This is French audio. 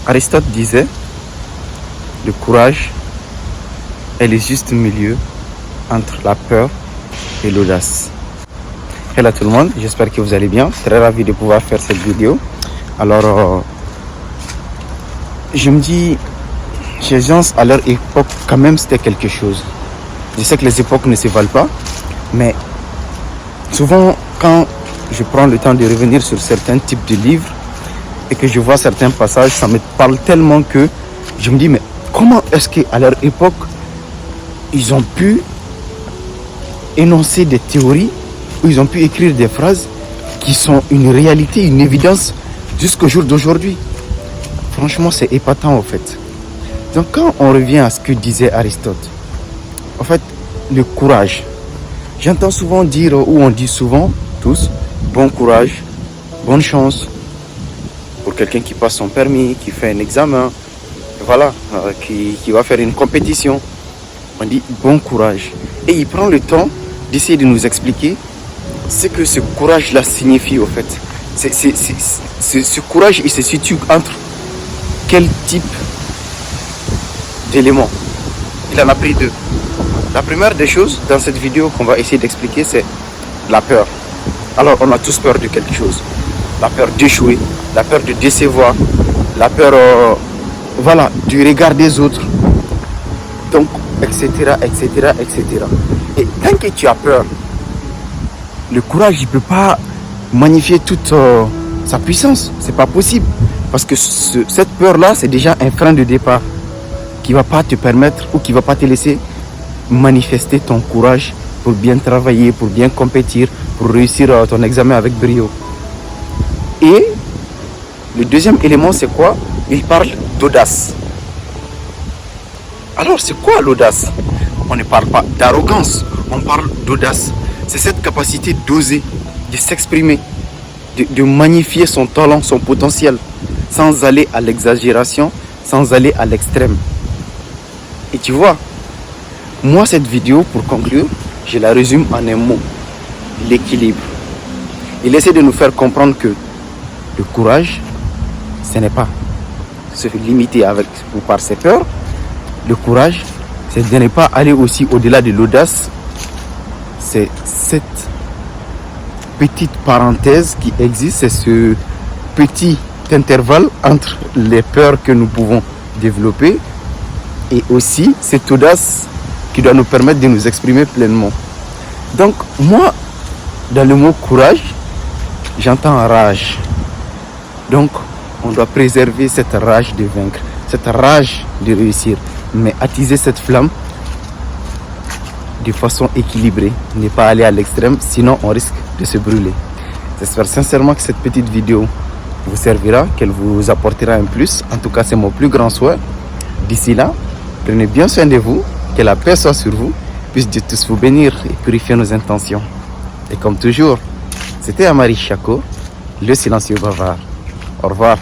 Aristote disait, le courage est le juste milieu entre la peur et l'audace. Hello tout le monde, j'espère que vous allez bien. Très ravi de pouvoir faire cette vidéo. Alors, je me dis, ces gens à leur époque, quand même, c'était quelque chose. Je sais que les époques ne se valent pas, mais souvent, quand je prends le temps de revenir sur certains types de livres et que je vois certains passages, ça me parle tellement que je me dis, mais comment est-ce qu'à leur époque, ils ont pu énoncer des théories, où ils ont pu écrire des phrases qui sont une réalité, une évidence jusqu'au jour d'aujourd'hui. Franchement, c'est épatant en fait. Donc quand on revient à ce que disait Aristote, en fait, le courage. J'entends souvent dire, ou on dit souvent, tous, bon courage, bonne chance pour quelqu'un qui passe son permis, qui fait un examen, voilà, qui va faire une compétition. On dit bon courage. Et il prend le temps d'essayer de nous expliquer ce que ce courage-là signifie au fait. Ce courage, il se situe entre quel type d'éléments. Il en a pris deux. La première des choses dans cette vidéo qu'on va essayer d'expliquer, c'est la peur. Alors, on a tous peur de quelque chose. La peur d'échouer, la peur de décevoir, la peur voilà, du regard des autres. Donc, etc., etc., etc. Et tant que tu as peur, le courage, il ne peut pas magnifier toute sa puissance. C'est pas possible. Parce que cette peur-là, c'est déjà un frein de départ qui ne va pas te permettre ou qui ne va pas te laisser manifester ton courage pour bien travailler, pour bien compétir, pour réussir ton examen avec brio. Et le deuxième élément, c'est quoi? Il parle d'audace. Alors, c'est quoi l'audace? On ne parle pas d'arrogance, on parle d'audace. C'est cette capacité d'oser, de s'exprimer, de magnifier son talent, son potentiel, sans aller à l'exagération, sans aller à l'extrême. Et tu vois, moi, cette vidéo, pour conclure, je la résume en un mot: l'équilibre. Il essaie de nous faire comprendre que le courage, ce n'est pas se limiter avec ou par ses peurs. Le courage, c'est de ne pas aller aussi au-delà de l'audace. C'est cette petite parenthèse qui existe, c'est ce petit intervalle entre les peurs que nous pouvons développer et aussi cette audace qui doit nous permettre de nous exprimer pleinement. Donc moi, dans le mot courage, j'entends rage. Donc on doit préserver cette rage de vaincre, cette rage de réussir, mais attiser cette flamme de façon équilibrée, ne pas aller à l'extrême, sinon on risque de se brûler. J'espère sincèrement que cette petite vidéo vous servira, qu'elle vous apportera un plus. En tout cas, c'est mon plus grand souhait. D'ici là, prenez bien soin de vous, que la paix soit sur vous, puisse Dieu tous vous bénir et purifier nos intentions. Et comme toujours, c'était Amari Chako, le silencieux bavard. Au revoir.